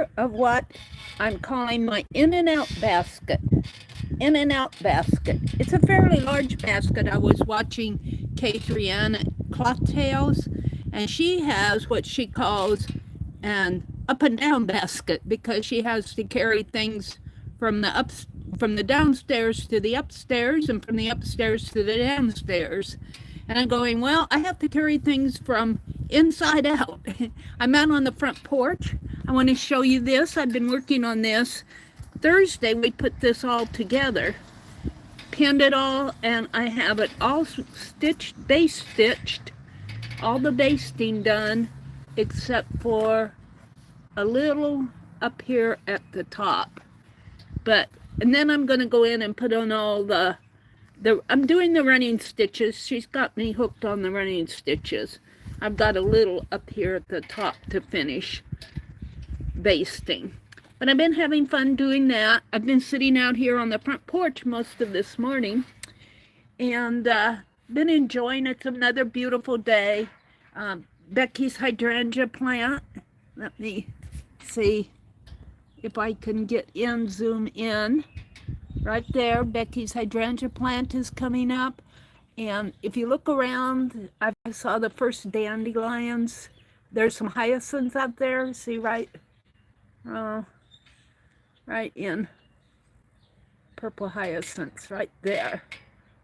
picture of what I'm calling my in and out basket. In and out basket. It's a fairly large basket. I was watching K3N Cloth Tales, and she has what she calls an up and down basket because she has to carry things from the downstairs to the upstairs and from the upstairs to the downstairs. And I'm going, well, I have to carry things from inside out. I'm out on the front porch. I want to show you this. I've been working on this. Thursday, we put this all together, pinned it all, and I have it all stitched, base stitched, all the basting done, except for a little up here at the top. And then I'm going to go in and put on all I'm doing the running stitches. She's got me hooked on the running stitches. I've got a little up here at the top to finish basting. But I've been having fun doing that. I've been sitting out here on the front porch most of this morning and been enjoying it. It's another beautiful day. Becky's hydrangea plant. Let me see if I can zoom in. Right there, Becky's hydrangea plant is coming up. And if you look around, I saw the first dandelions. There's some hyacinths out there. See right in purple hyacinths right there.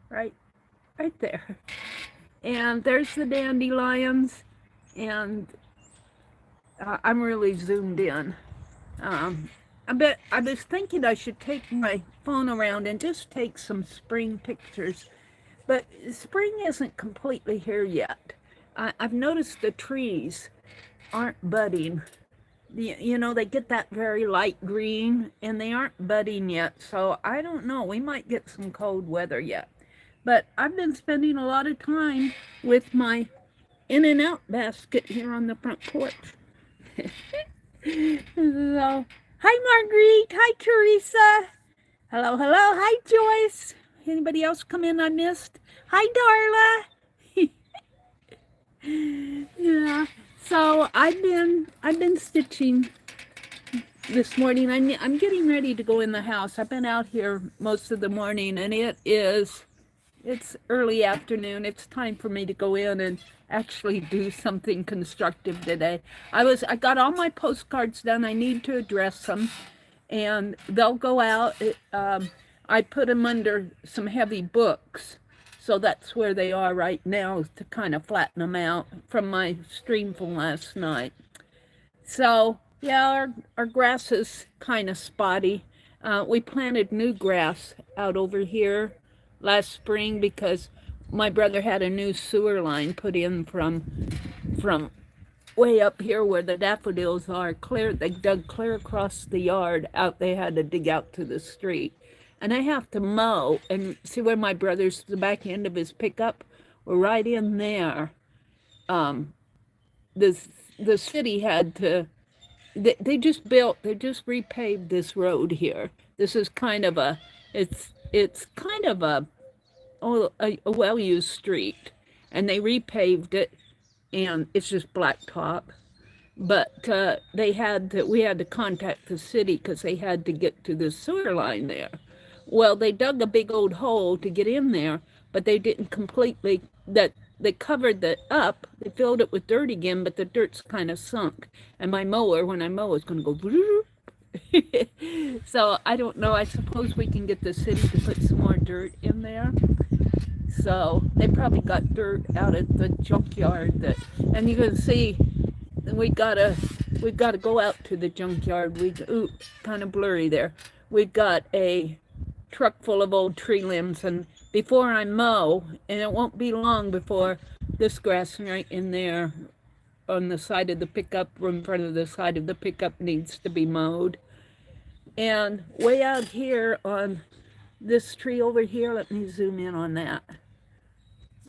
Right there. And there's the dandelions. And I'm really zoomed in. I was thinking I should take my phone around and just take some spring pictures, but spring isn't completely here yet. I've noticed the trees aren't budding. You know, they get that very light green and they aren't budding yet. So I don't know, we might get some cold weather yet. But I've been spending a lot of time with my in and out basket here on the front porch. So, hi Marguerite, hi Teresa, hello, hi Joyce. Anybody else come in I missed? Hi Darla. Yeah. So I've been stitching this morning. I'm getting ready to go in the house. I've been out here most of the morning, and it's early afternoon. It's time for me to go in and actually do something constructive today. I got all my postcards done. I need to address them, and they'll go out. I put them under some heavy books, so that's where they are right now to kind of flatten them out from my stream from last night. So yeah, our grass is kind of spotty. We planted new grass out over here last spring because my brother had a new sewer line put in from way up here where the daffodils are clear. They dug clear across the yard out. They had to dig out to the street. And I have to mow, and see where my brother's, the back end of his pickup, we're right in there. The city had to, they just repaved this road here. This is kind of it's kind of a well-used street, and they repaved it, and it's just blacktop. But we had to contact the city because they had to get to the sewer line there. Well, they dug a big old hole to get in there, but they didn't completely, they covered it up, they filled it with dirt again, but the dirt's kind of sunk. And my mower, when I mow, is going to go. So I don't know, I suppose we can get the city to put some more dirt in there. So they probably got dirt out at the junkyard and you can see we gotta go out to the junkyard. Kind of blurry there. We've got a truck full of old tree limbs, and before I mow, and it won't be long before this grass right in there on the side of the pickup, in front of the side of the pickup, needs to be mowed. And way out here on this tree over here, let me zoom in on that.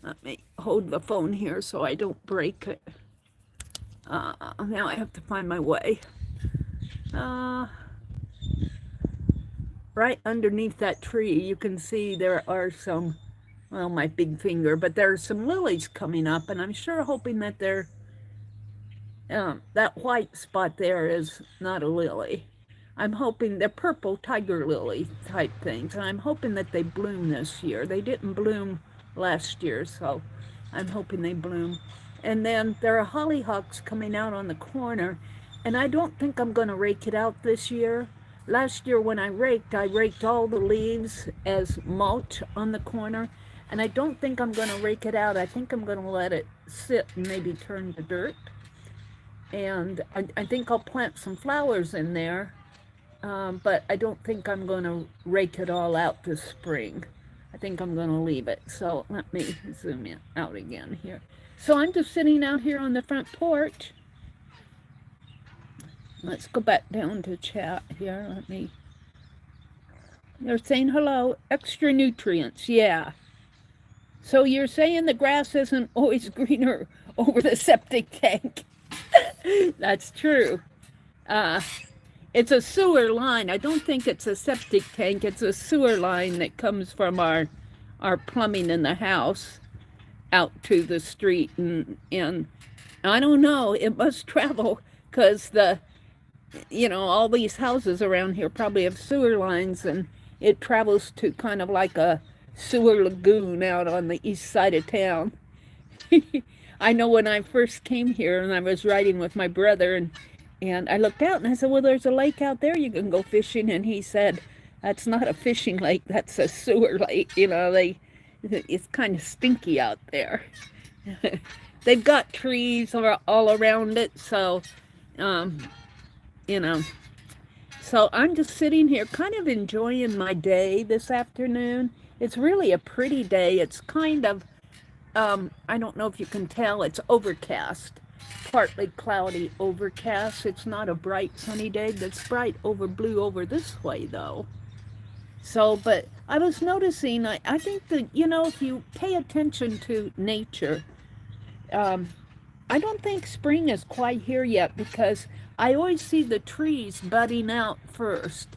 Let me hold the phone here so I don't break it. Now I have to find my way. Right underneath that tree, you can see there are some, well, my big finger, but there are some lilies coming up, and I'm sure hoping that they're That white spot there is not a lily. I'm hoping they're purple tiger lily type things, and I'm hoping that they bloom this year. They didn't bloom last year, so I'm hoping they bloom. And then there are hollyhocks coming out on the corner, and I don't think I'm going to rake it out this year. Last year when I raked all the leaves as mulch on the corner, and I don't think I'm going to rake it out. I think I'm going to let it sit and maybe turn to dirt. And I think I'll plant some flowers in there, but I don't think I'm going to rake it all out this spring. I think I'm going to leave it. So let me zoom in out again here. So I'm just sitting out here on the front porch. Let's go back down to chat here. They're saying hello. Extra nutrients, yeah. So you're saying the grass isn't always greener over the septic tank. That's true. It's a sewer line. I don't think it's a septic tank. It's a sewer line that comes from our plumbing in the house out to the street. And I don't know, it must travel because all these houses around here probably have sewer lines, and it travels to kind of like a sewer lagoon out on the east side of town. I know when I first came here and I was riding with my brother, and I looked out and I said, well, there's a lake out there you can go fishing. And he said, that's not a fishing lake, that's a sewer lake. It's kind of stinky out there. They've got trees all around it, so, So I'm just sitting here kind of enjoying my day this afternoon. It's really a pretty day. It's kind of, I don't know if you can tell, it's overcast. Partly cloudy overcast. It's not a bright sunny day. That's bright blue over this way though. So, but I was noticing, I think that, if you pay attention to nature, I don't think spring is quite here yet because I always see the trees budding out first.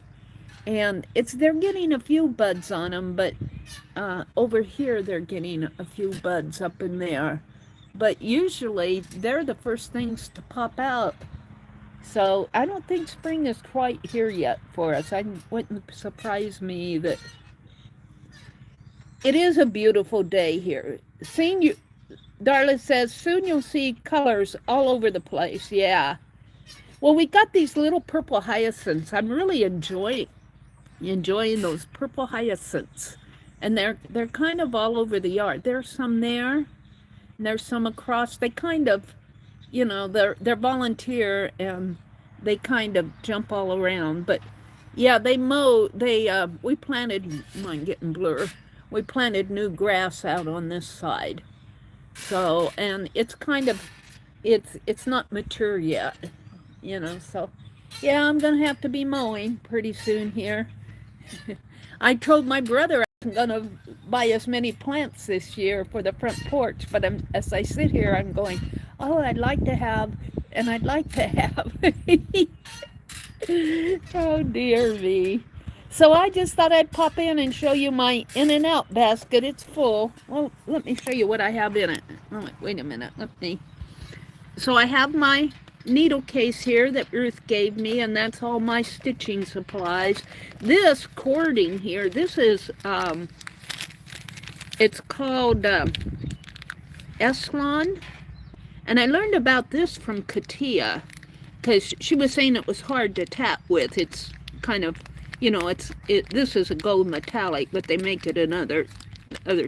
And they're getting a few buds on them, but over here they're getting a few buds up in there. But usually they're the first things to pop out. So I don't think spring is quite here yet for us. It wouldn't surprise me that it is a beautiful day here. Darla says, soon you'll see colors all over the place. Yeah. Well, we got these little purple hyacinths. I'm really enjoying those purple hyacinths. And they're kind of all over the yard. There's some there, and there's some across. They kind of, they're volunteer, and they kind of jump all around. But yeah, we planted, mine getting blur. We planted new grass out on this side. So, and it's kind of, it's not mature yet, so yeah, I'm going to have to be mowing pretty soon here. I told my brother I'm going to buy as many plants this year for the front porch, but as I sit here, I'm going, oh, I'd like to have, and I'd like to have. Oh, dear me. So I just thought I'd pop in and show you my in and out basket. It's full. Well, let me show you what I have in it. Oh, wait a minute. So I have my needle case here that Ruth gave me, and that's all my stitching supplies. This cording here, this is, it's called Eslon, and I learned about this from Katia, because she was saying it was hard to tap with. It's kind of, this is a gold metallic, but they make it in other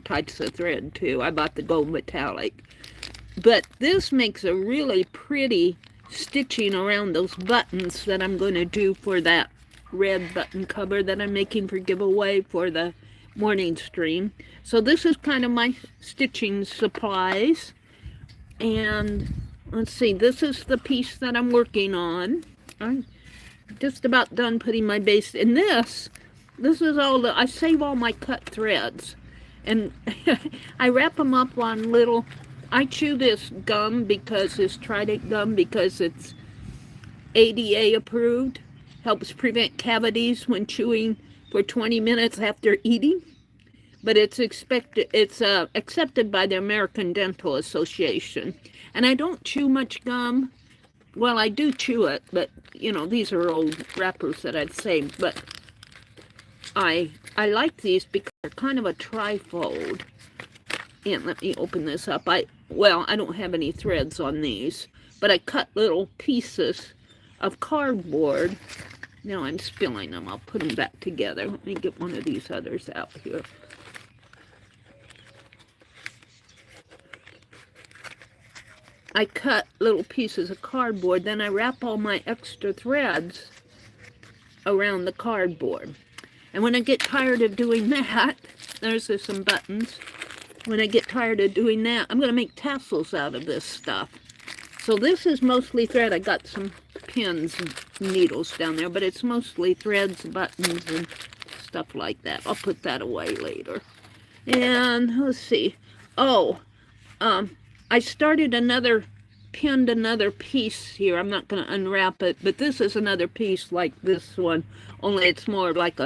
types of thread too. I bought the gold metallic. But this makes a really pretty stitching around those buttons that I'm going to do for that red button cover that I'm making for giveaway for the morning stream. So this is kind of my stitching supplies. And let's see, this is the piece that I'm working on. I'm just about done putting my base in this. This is all I save all my cut threads. And I wrap them up on little, I chew this gum this Trident gum, because it's ADA approved, helps prevent cavities when chewing for 20 minutes after eating. But it's accepted by the American Dental Association. And I don't chew much gum, well, I do chew it, but, you know, these are old wrappers that I've saved, but I like these because they're kind of a trifold. And let me open this up. Well, I don't have any threads on these, but I cut little pieces of cardboard. Now I'm spilling them. I'll put them back together. Let me get one of these others out here. I cut little pieces of cardboard, then I wrap all my extra threads around the cardboard. And when I get tired of doing that, there's some buttons. When I get tired of doing that, I'm going to make tassels out of this stuff. So this is mostly thread. I got some pins and needles down there, but it's mostly threads, buttons, and stuff like that. I'll put that away later. And let's see. Oh, I started pinned another piece here. I'm not going to unwrap it, but this is another piece like this one, only it's more like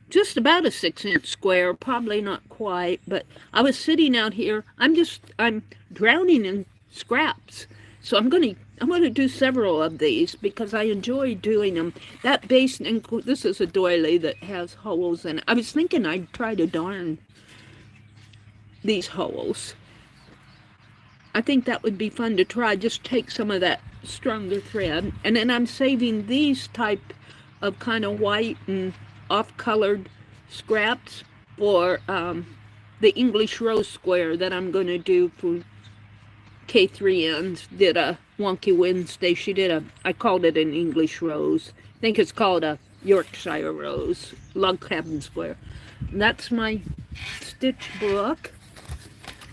just about a 6-inch square, probably not quite, but I was sitting out here. I'm drowning in scraps. So I'm going to do several of these because I enjoy doing them. That base, and this is a doily that has holes in it. I was thinking I'd try to darn these holes. I think that would be fun to try. Just take some of that stronger thread. And then I'm saving these type of kind of white and off-colored scraps for the English rose square that I'm going to do for K3N. Did a Wonky Wednesday. I called it an English rose. I think it's called a Yorkshire rose. Log cabin square. And that's my stitch book.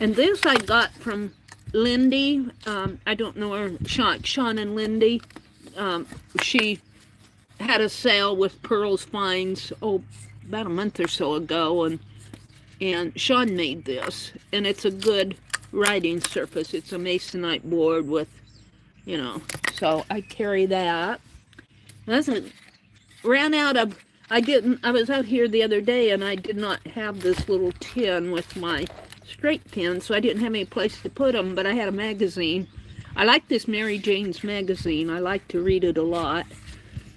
And this I got from Lindy. I don't know her. Sean and Lindy. She had a sale with Pearls Finds, about a month or so ago, and Sean made this, and it's a good writing surface. It's a masonite board with, you know, so I carry that. I was out here the other day, and I did not have this little tin with my straight pins, so I didn't have any place to put them, but I had a magazine. I like this Mary Jane's magazine. I like to read it a lot.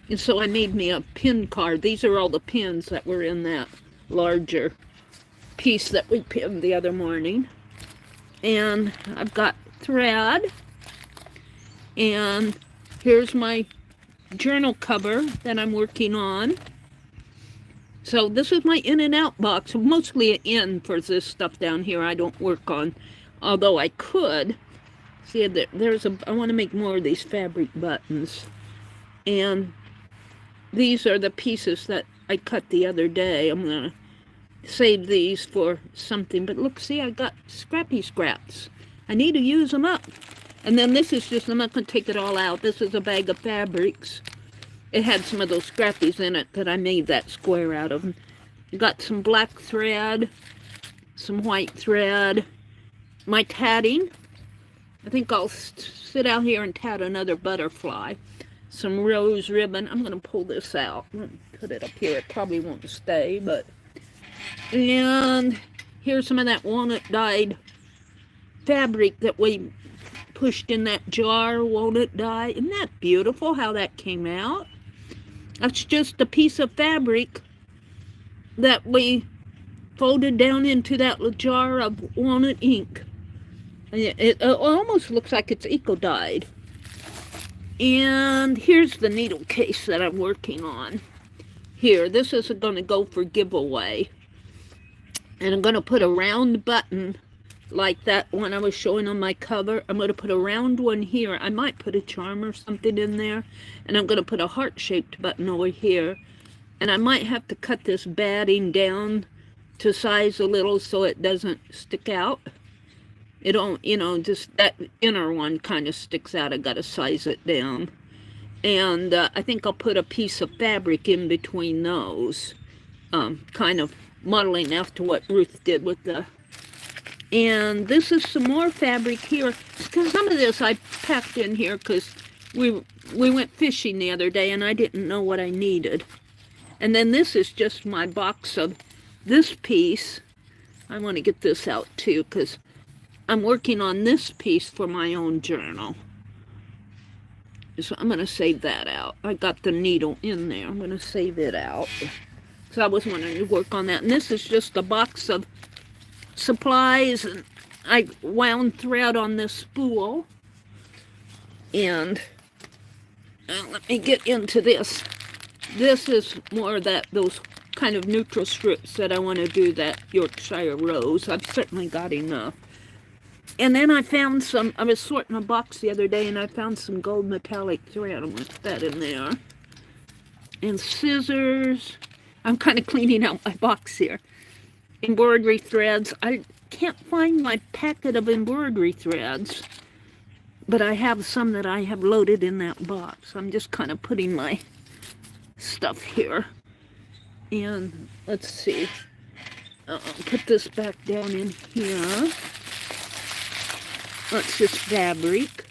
And so I made me a pin card. These are all the pins that were in that larger piece that we pinned the other morning. And I've got thread. And here's my journal cover that I'm working on. So this is my in and out box. Mostly an in for this stuff down here I don't work on. Although I could. See, I want to make more of these fabric buttons. And these are the pieces that I cut the other day. I'm going to save these for something. But look, see, I got scrappy scraps. I need to use them up. And then this is just, I'm not going to take it all out. This is a bag of fabrics. It had some of those scrappies in it that I made that square out of. Got some black thread, some white thread, my tatting. I think I'll sit out here and tat another butterfly. Some rose ribbon. I'm going to pull this out. Put it up here. It probably won't stay, but... And here's some of that walnut dyed fabric that we pushed in that jar, walnut dye. Isn't that beautiful how that came out? That's just a piece of fabric that we folded down into that little jar of walnut ink. It almost looks like it's eco-dyed. And here's the needle case that I'm working on. Here, this is going to go for giveaway. And I'm going to put a round button like that one I was showing on my cover. I'm going to put a round one here. I might put a charm or something in there. And I'm going to put a heart-shaped button over here. And I might have to cut this batting down to size a little so it doesn't stick out. It don't, you know, just that inner one kind of sticks out. I got to size it down. And I think I'll put a piece of fabric in between those. Kind of modeling after what Ruth did with the... And this is some more fabric here. Some of this I packed in here because we went fishing the other day and I didn't know what I needed. And then this is just my box of this piece. I want to get this out too because I'm working on this piece for my own journal. So I'm going to save that out. I got the needle in there. I'm going to save it out. So I was wanting to work on that. And this is just a box of supplies. And I wound thread on this spool. And let me get into this. This is more of those kind of neutral strips that I want to do that Yorkshire rose. I've certainly got enough. And then I found some, I was sorting a box the other day and I found some gold metallic thread. I'm going to put that in there. And scissors. I'm kind of cleaning out my box here. Embroidery threads. I can't find my packet of embroidery threads, but I have some that I have loaded in that box. I'm just kind of putting my stuff here. And let's see. I'll put this back down in here. That's just fabric.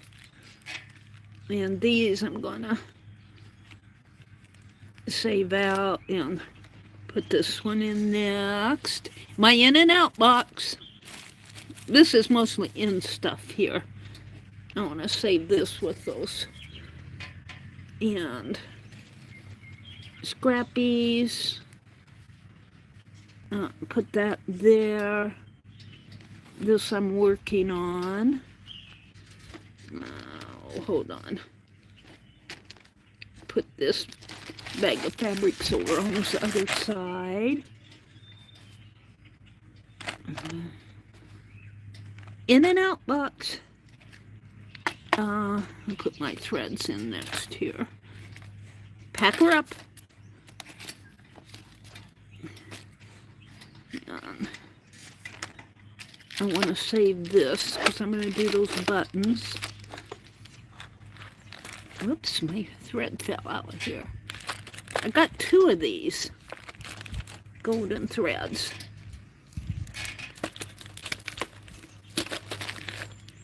And these I'm gonna save out and put this one in next. My in and out box. This is mostly in stuff here. I want to save this with those. And scrappies. Put that there. This I'm working on. Oh, hold on. Put this bag of fabrics over on this other side. In and out box. I'll put my threads in next here. Pack her up. I want to save this because I'm going to do those buttons. Oops, my thread fell out of here. I got 2 of these golden threads.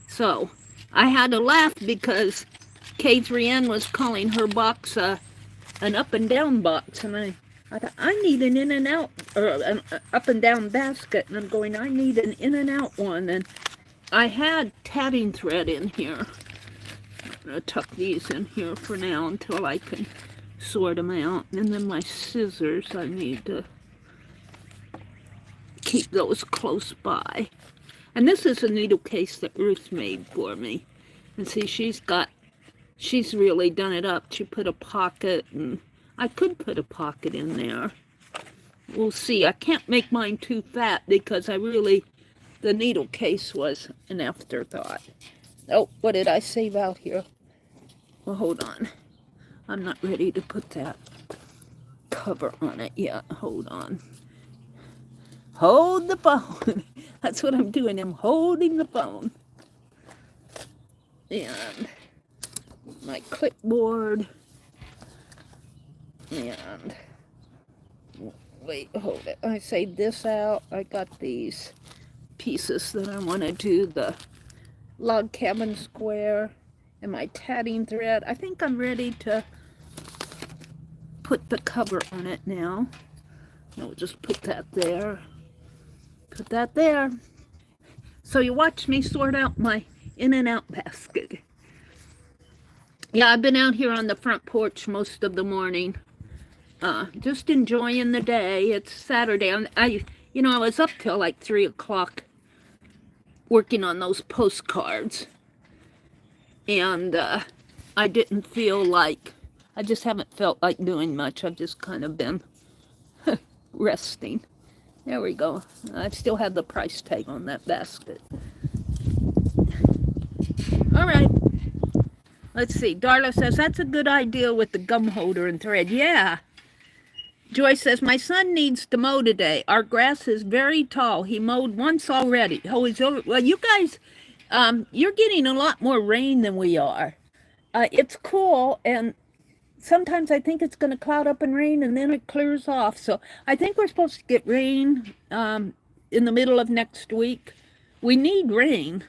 So I had to laugh because K3N was calling her box an up and down box, and I thought, I need an in and out, or an up and down basket, and I'm going, I need an in and out one. And I had tatting thread in here. I'm going to tuck these in here for now until I can sort them out. And then my scissors, I need to keep those close by. And this is a needle case that Ruth made for me. And see, she's really done it up. She put a pocket, and I could put a pocket in there. We'll see. I can't make mine too fat because the needle case was an afterthought. Oh, what did I save out here? Well, hold on. I'm not ready to put that cover on it yet. Hold on. Hold the phone. That's what I'm doing. I'm holding the phone. And my clipboard. And wait, hold it. I saved this out. I got these pieces that I want to do, the log cabin square and my tatting thread. I think I'm ready to put the cover on it now. I'll just put that there. Put that there. So you watch me sort out my in and out basket. Yeah, I've been out here on the front porch most of the morning. Just enjoying the day. It's Saturday. I was up till like 3 o'clock working on those postcards. And I didn't feel like, I just haven't felt like doing much. I've just kind of been resting. There we go. I still have the price tag on that basket. All right. Let's see. Darla says, that's a good idea with the gum holder and thread. Yeah. Joy says, my son needs to mow today. Our grass is very tall. He mowed once already. Oh, he's over. Well, you guys, you're getting a lot more rain than we are. It's cool, and sometimes I think it's going to cloud up and rain, and then it clears off. So I think we're supposed to get rain in the middle of next week. We need rain.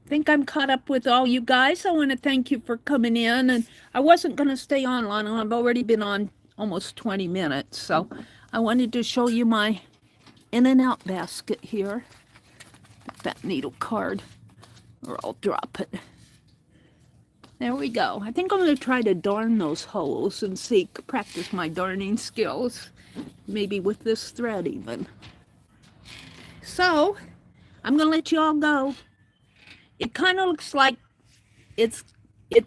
I think I'm caught up with all you guys. I want to thank you for coming in. And I wasn't going to stay on long. I've already been on almost 20 minutes. So I wanted to show you my in and out basket here. That needle card, or I'll drop it. There we go. I think I'm going to try to darn those holes and see, practice my darning skills. Maybe with this thread even. So, I'm going to let you all go. It kind of looks like, it's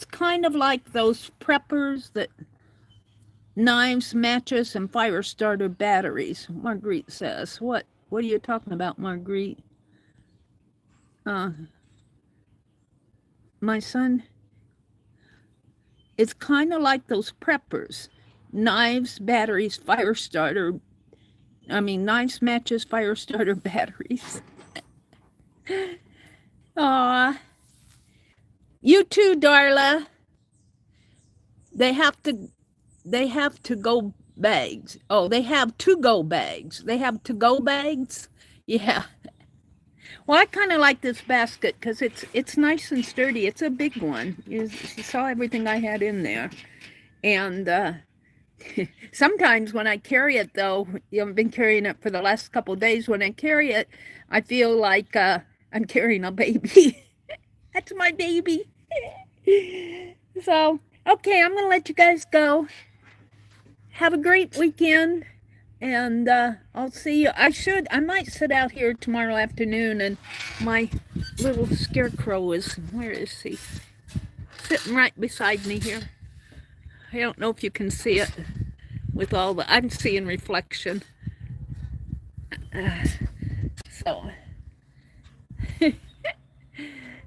kind of like those preppers that, knives, matches, and fire starter batteries, Marguerite says. What are you talking about, Marguerite? My son, it's kind of like those preppers. Knives, batteries, fire starter. Knives, matches, fire starter batteries. Aw. You too, Darla. They have to go bags. Oh, they have to-go bags. They have to-go bags? Yeah. Well, I kind of like this basket because it's nice and sturdy. It's a big one. You saw everything I had in there. And sometimes when I carry it, though, I've been carrying it for the last couple of days. When I carry it, I feel like I'm carrying a baby. That's my baby. So, okay, I'm going to let you guys go. Have a great weekend. And I'll see you. I might sit out here tomorrow afternoon, and my little scarecrow is, where is he? Sitting right beside me here. I don't know if you can see it with all the, I'm seeing reflection. So,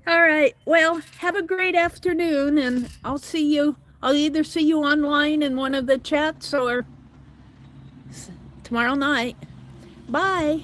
all right. Well, have a great afternoon, and I'll either see you online in one of the chats or tomorrow night. Bye.